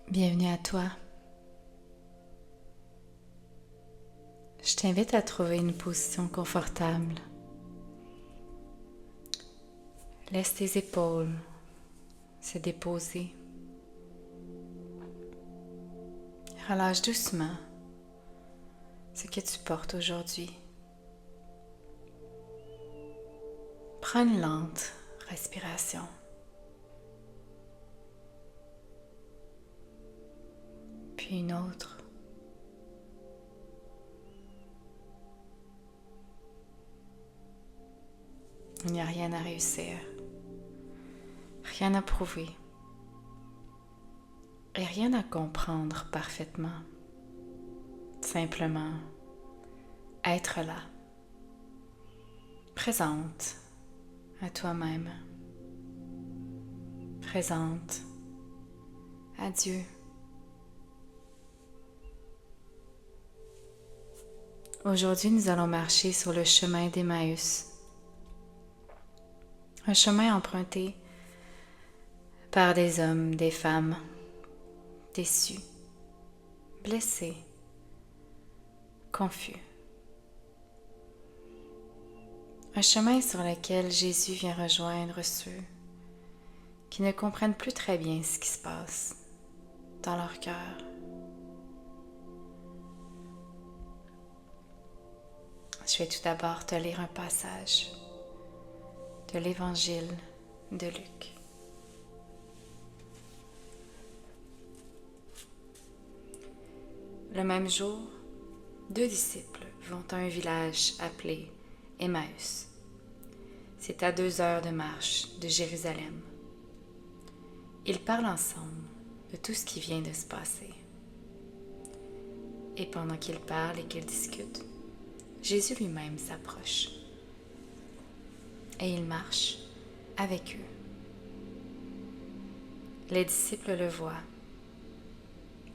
Bienvenue à toi. Je t'invite à trouver une position confortable. Laisse tes épaules se déposer. Relâche doucement ce que tu portes aujourd'hui. Prends une lente respiration. Puis une autre. Il n'y a rien à réussir, rien à prouver et rien à comprendre parfaitement. Simplement être là, présente à toi-même, présente à Dieu. Aujourd'hui, nous allons marcher sur le chemin d'Emmaüs, un chemin emprunté par des hommes, des femmes, déçus, blessés, confus. Un chemin sur lequel Jésus vient rejoindre ceux qui ne comprennent plus très bien ce qui se passe dans leur cœur. Je vais tout d'abord te lire un passage de l'Évangile de Luc. Le même jour, 2 disciples vont à un village appelé Emmaüs. C'est à 2 heures de marche de Jérusalem. Ils parlent ensemble de tout ce qui vient de se passer. Et pendant qu'ils parlent et qu'ils discutent, Jésus lui-même s'approche. Et il marche avec eux. Les disciples le voient,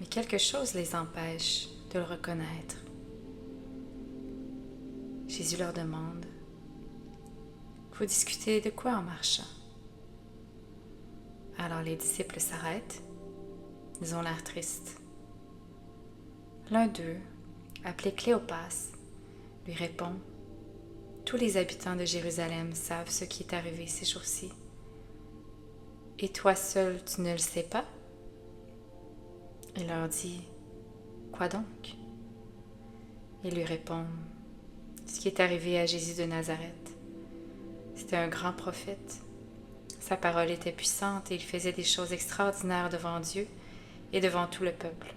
mais quelque chose les empêche de le reconnaître. Jésus leur demande: vous discutez de quoi en marchant? Alors les disciples s'arrêtent, ils ont l'air tristes. L'un d'eux, appelé Cléopas, lui répond: tous les habitants de Jérusalem savent ce qui est arrivé ces jours-ci. Et toi seul, tu ne le sais pas? Il leur dit: quoi donc? Ils lui répondent: ce qui est arrivé à Jésus de Nazareth. C'était un grand prophète. Sa parole était puissante et il faisait des choses extraordinaires devant Dieu et devant tout le peuple.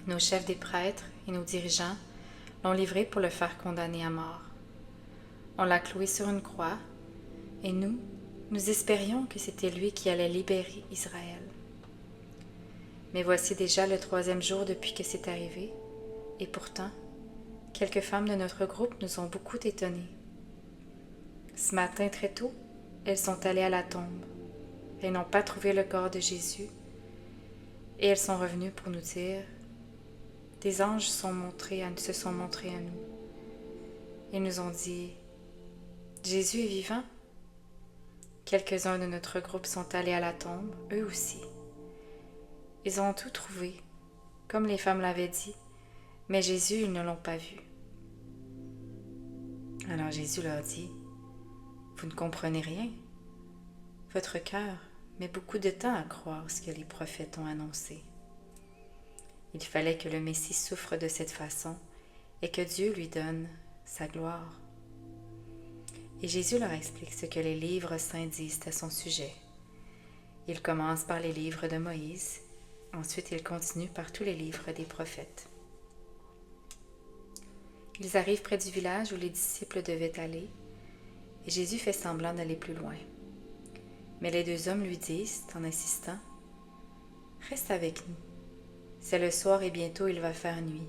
Nos chefs des prêtres et nos dirigeants l'ont livré pour le faire condamner à mort. On l'a cloué sur une croix et nous espérions que c'était lui qui allait libérer Israël. Mais voici déjà le 3e jour depuis que c'est arrivé, et pourtant, quelques femmes de notre groupe nous ont beaucoup étonnés. Ce matin très tôt, elles sont allées à la tombe. Elles n'ont pas trouvé le corps de Jésus, et elles sont revenues pour nous dire: des anges se sont montrés à nous. Ils nous ont dit: Jésus est vivant. Quelques-uns de notre groupe sont allés à la tombe, eux aussi. Ils ont tout trouvé, comme les femmes l'avaient dit, mais Jésus, ils ne l'ont pas vu. Alors Jésus leur dit: vous ne comprenez rien. Votre cœur met beaucoup de temps à croire ce que les prophètes ont annoncé. Il fallait que le Messie souffre de cette façon et que Dieu lui donne sa gloire. Et Jésus leur explique ce que les livres saints disent à son sujet. Il commence par les livres de Moïse, ensuite il continue par tous les livres des prophètes. Ils arrivent près du village où les disciples devaient aller, et Jésus fait semblant d'aller plus loin. Mais les 2 hommes lui disent, en insistant: reste avec nous. C'est le soir et bientôt il va faire nuit.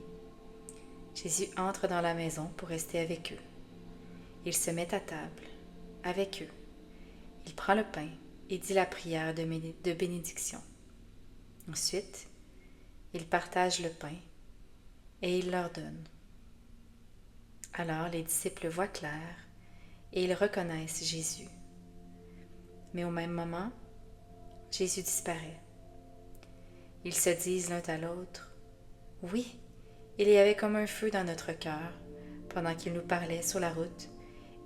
Jésus entre dans la maison pour rester avec eux. Il se met à table, avec eux. Il prend le pain et dit la prière de bénédiction. Ensuite, il partage le pain et il leur donne. Alors les disciples voient clair et ils reconnaissent Jésus. Mais au même moment, Jésus disparaît. Ils se disent l'un à l'autre, « Oui, il y avait comme un feu dans notre cœur pendant qu'il nous parlait sur la route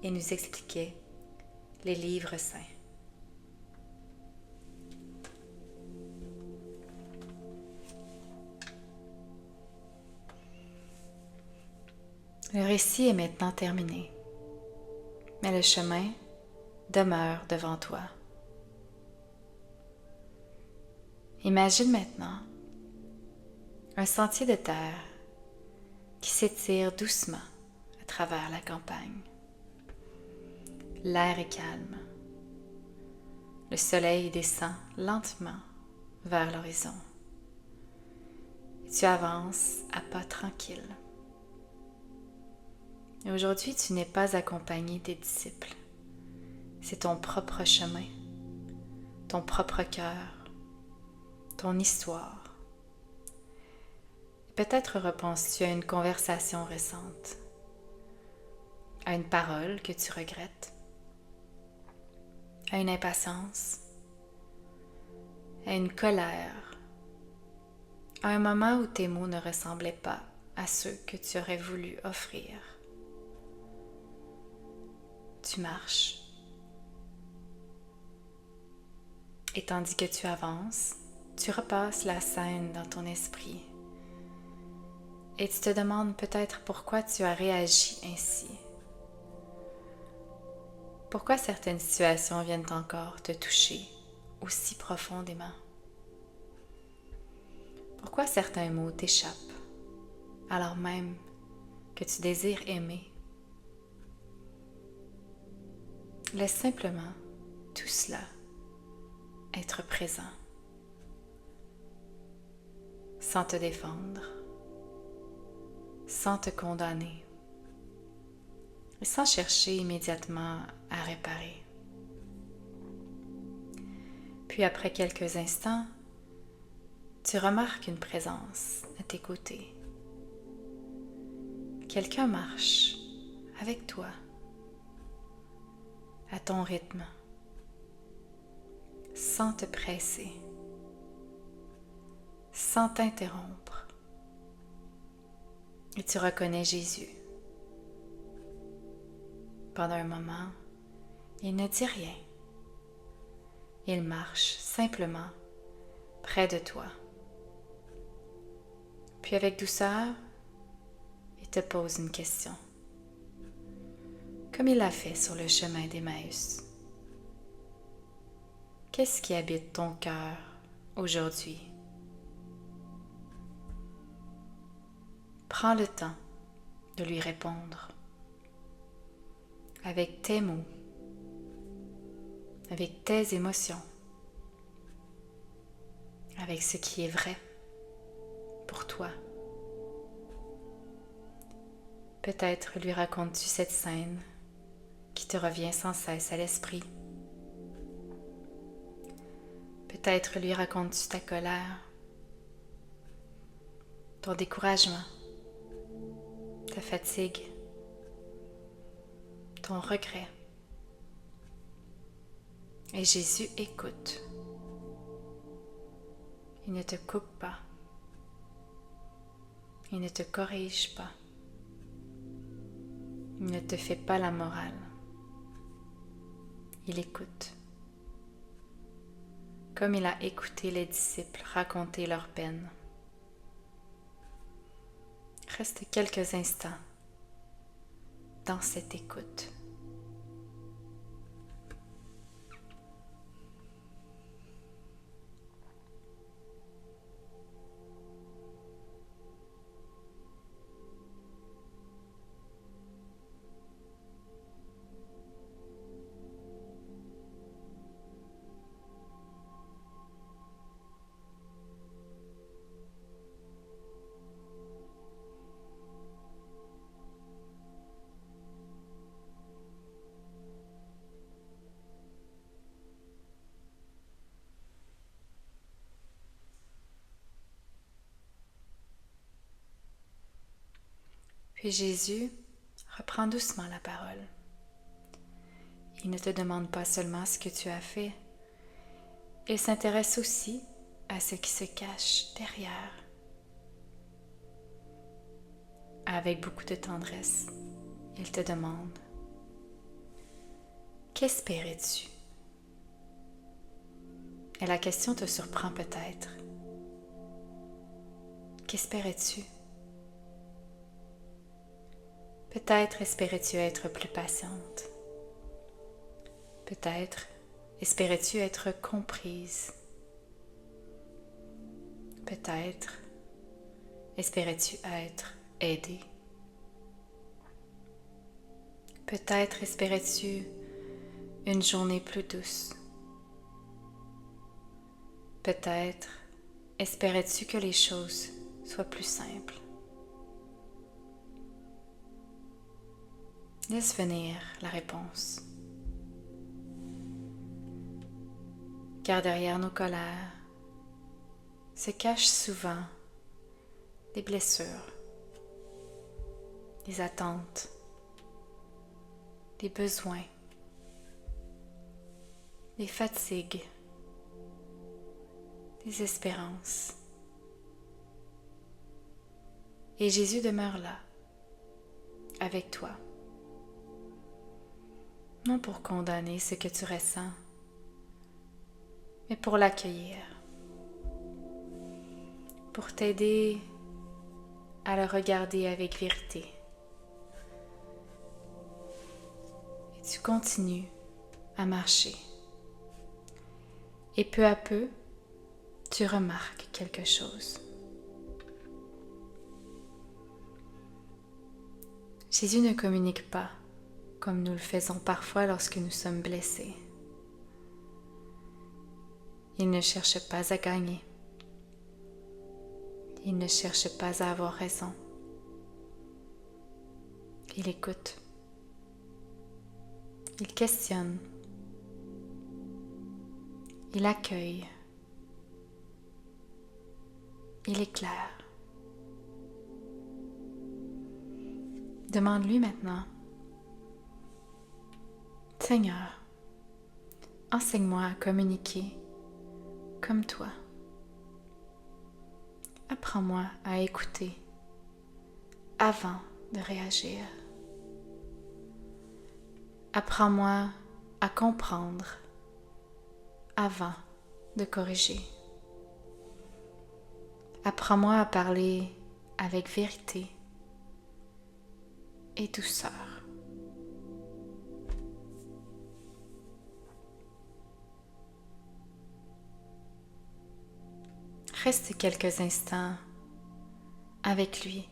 et nous expliquait les livres saints. » Le récit est maintenant terminé, mais le chemin demeure devant toi. Imagine maintenant un sentier de terre qui s'étire doucement à travers la campagne. L'air est calme. Le soleil descend lentement vers l'horizon. Tu avances à pas tranquilles. Et aujourd'hui, tu n'es pas accompagné des disciples. C'est ton propre chemin, ton propre cœur, ton histoire. Peut-être repenses-tu à une conversation récente, à une parole que tu regrettes, à une impatience, à une colère, à un moment où tes mots ne ressemblaient pas à ceux que tu aurais voulu offrir. Tu marches. Et tandis que tu avances, tu repasses la scène dans ton esprit. Et tu te demandes peut-être pourquoi tu as réagi ainsi. Pourquoi certaines situations viennent encore te toucher aussi profondément? Pourquoi certains mots t'échappent alors même que tu désires aimer? Laisse simplement tout cela être présent, sans te défendre, sans te condamner et sans chercher immédiatement à réparer. Puis après quelques instants, tu remarques une présence à tes côtés. Quelqu'un marche avec toi, à ton rythme, sans te presser, sans t'interrompre. Et tu reconnais Jésus. Pendant un moment, il ne dit rien. Il marche simplement près de toi. Puis avec douceur, il te pose une question, comme il l'a fait sur le chemin d'Emmaüs. Qu'est-ce qui habite ton cœur aujourd'hui? Prends le temps de lui répondre avec tes mots, avec tes émotions, avec ce qui est vrai pour toi. Peut-être lui racontes-tu cette scène qui te revient sans cesse à l'esprit. Peut-être lui racontes-tu ta colère, ton découragement, ta fatigue, ton regret. Et Jésus écoute. Il ne te coupe pas. Il ne te corrige pas. Il ne te fait pas la morale. Il écoute. Comme il a écouté les disciples raconter leur peine. Reste quelques instants dans cette écoute. Puis Jésus reprend doucement la parole. Il ne te demande pas seulement ce que tu as fait, il s'intéresse aussi à ce qui se cache derrière. Avec beaucoup de tendresse, il te demande: qu'espérais-tu? Et la question te surprend peut-être. Qu'espérais-tu? Peut-être espérais-tu être plus patiente. Peut-être espérais-tu être comprise. Peut-être espérais-tu être aidée. Peut-être espérais-tu une journée plus douce. Peut-être espérais-tu que les choses soient plus simples. Laisse venir la réponse. Car derrière nos colères se cachent souvent des blessures, des attentes, des besoins, des fatigues, des espérances. Et Jésus demeure là, avec toi. Non pour condamner ce que tu ressens, mais pour l'accueillir, pour t'aider à le regarder avec vérité. Et tu continues à marcher. Et peu à peu, tu remarques quelque chose. Jésus ne communique pas comme nous le faisons parfois lorsque nous sommes blessés. Il ne cherche pas à gagner. Il ne cherche pas à avoir raison. Il écoute. Il questionne. Il accueille. Il éclaire. Demande-lui maintenant: Seigneur, enseigne-moi à communiquer comme toi. Apprends-moi à écouter avant de réagir. Apprends-moi à comprendre avant de corriger. Apprends-moi à parler avec vérité et douceur. Reste quelques instants avec lui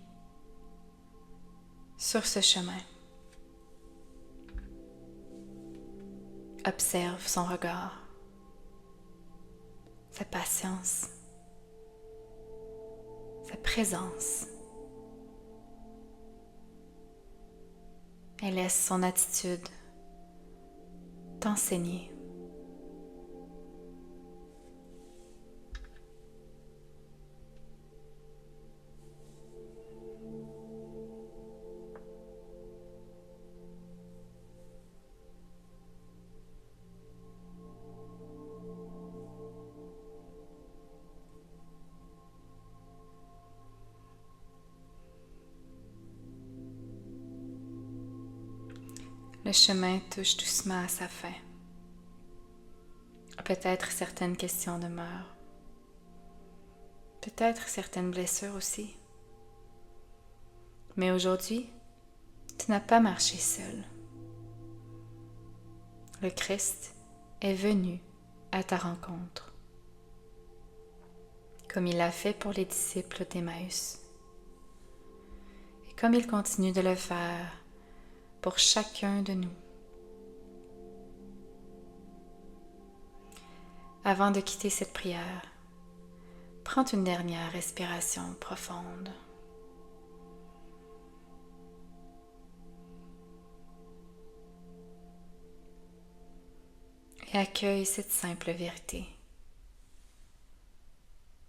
sur ce chemin. Observe son regard, sa patience, sa présence. Et laisse son attitude t'enseigner. Le chemin touche doucement à sa fin. Peut-être certaines questions demeurent. Peut-être certaines blessures aussi. Mais aujourd'hui, tu n'as pas marché seul. Le Christ est venu à ta rencontre, comme il l'a fait pour les disciples d'Emmaüs, et comme il continue de le faire pour chacun de nous. Avant de quitter cette prière, prends une dernière respiration profonde. Et accueille cette simple vérité.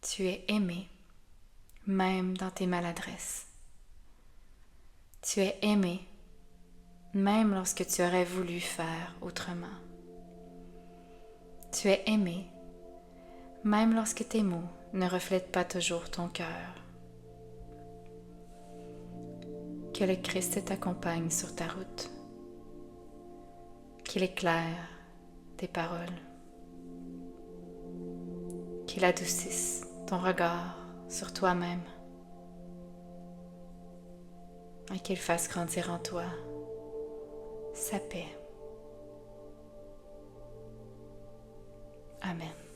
Tu es aimé, même dans tes maladresses. Tu es aimé, même lorsque tu aurais voulu faire autrement. Tu es aimé, même lorsque tes mots ne reflètent pas toujours ton cœur. Que le Christ t'accompagne sur ta route, qu'il éclaire tes paroles, qu'il adoucisse ton regard sur toi-même et qu'il fasse grandir en toi sa paix. Amen.